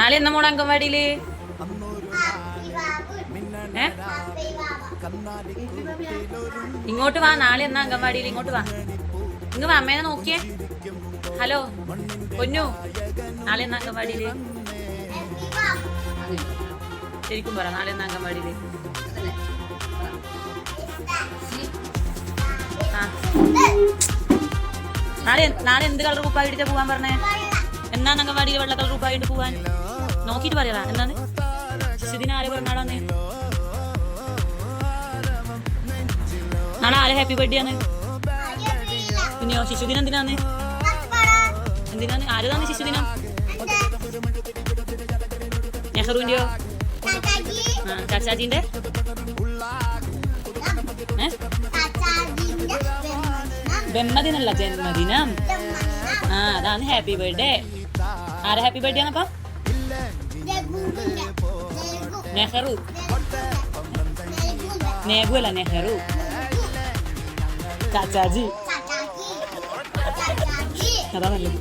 നാളെ എന്നാ മോളെ അംഗൻവാടിയില്? ഇങ്ങോട്ട് വാ, നാളെ എന്നാ അംഗൻവാടിയിൽ? ഇങ്ങോട്ട് വാ, ഇങ്ങ് വാ, അമ്മേനെ നോക്കിയേ. ഹലോ പൊന്നു, നാളെ എന്നാ അംഗൻവാടിയില്? ശരിക്കും പറ, നാളെ എന്നാ അംഗൻവാടിയില്? നാളെ എന്ത് കളർ കുപ്പായി ഇടിച്ചാ പോവാൻ പറഞ്ഞേ? എന്നാണ് അംഗൻവാടിയിൽ വെള്ള കളർ കുപ്പായി ഇട്ട് പോവാൻ? നോക്കിട്ട് പറയാ. എന്നാണ് ശിശുദിനം ആരെ പറഞ്ഞാടാന്ന്? നാളെ ആരെ ഹാപ്പി ബർത്ത്ഡേ ആണ്? പിന്നെയോ ശിശുദിനം എന്തിനാന്ന്? എന്തിനാണ്? ആരതാണ് ശിശുദിനം? നെഹ്റുവിന്റെയോ? ചാച്ചാജിന്റെ? ജന്മദിനല്ല, ജന്മദിനം. അതാണ് ഹാപ്പി ബർത്ത്ഡേ. ആരെ ഹാപ്പി ബർത്ത്ഡേ ആണപ്പ? നെഹ്റു. നെഹ്റു അല്ല, നെഹ്റു. ചാച്ചാജി. അതാണല്ലോ.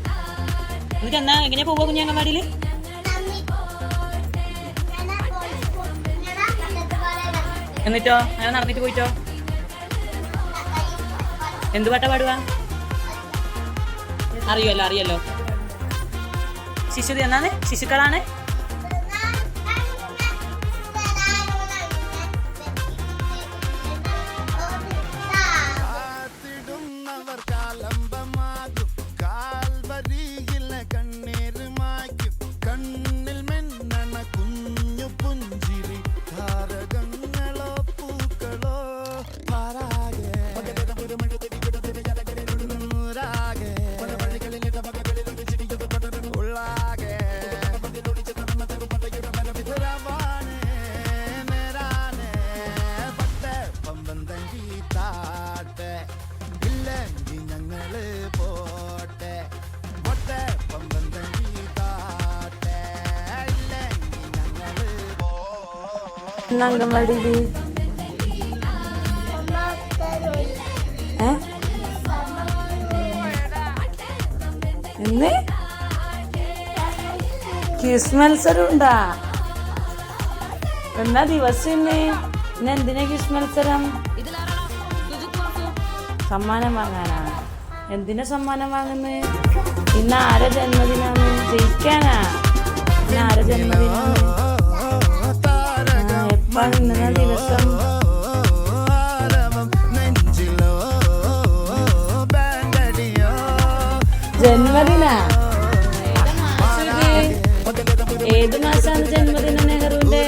എന്നിട്ട് എന്നാ എങ്ങനെയാ പോവാ കുഞ്ഞ് അംഗൻവാടിയില്? എന്നിട്ടോ അങ്ങനെ നടന്നിട്ട് പോയിട്ടോ? എന്ത് പാട്ടാ പാടുക? അറിയല്ലോ. ശിശു എന്നാണ്? ശിശുക്കളാണ്. അംഗൻവാടിയില് ഇന്ന് ക്വിസ് മത്സരം ഉണ്ടാ? എന്നാ ദിവസം ഇന്ന് എന്തിനാ ക്വിസ് മത്സരം? സമ്മാനം വാങ്ങാനാ? എന്തിനാ സമ്മാനം വാങ്ങുന്നത്? ഇന്ന് ആരെ ജന്മദിനാണ്? ജയിക്കാനാ? ഇന്ന് ആരെ ജന്മദിനാണ്? എപ്പാണ് ഇന്ന ദിവസം? ജന്മദിന? ഏത് മാസാണ് ജന്മദിനം നെഹ്റുവിന്റെ?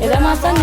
ഏതാ മാസം?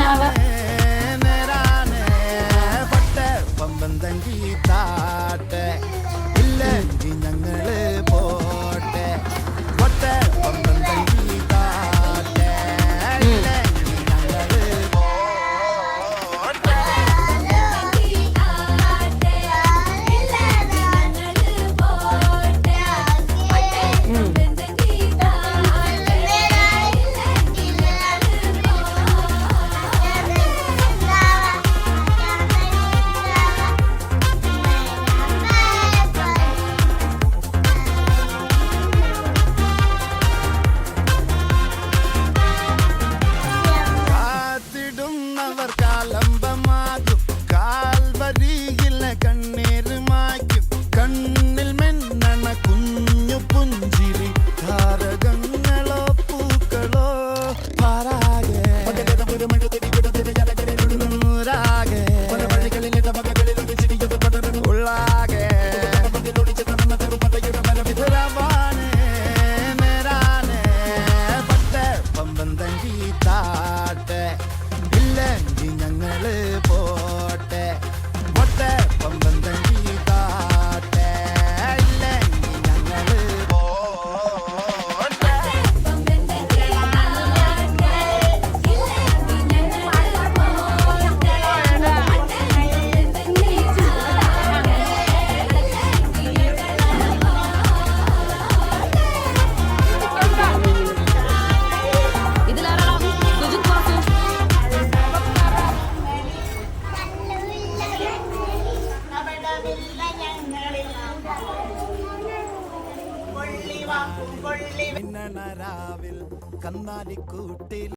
വാക്കും കൊള്ളി മിന്നണ രാവിൽ കന്നാലിക്കൂട്ടിൽ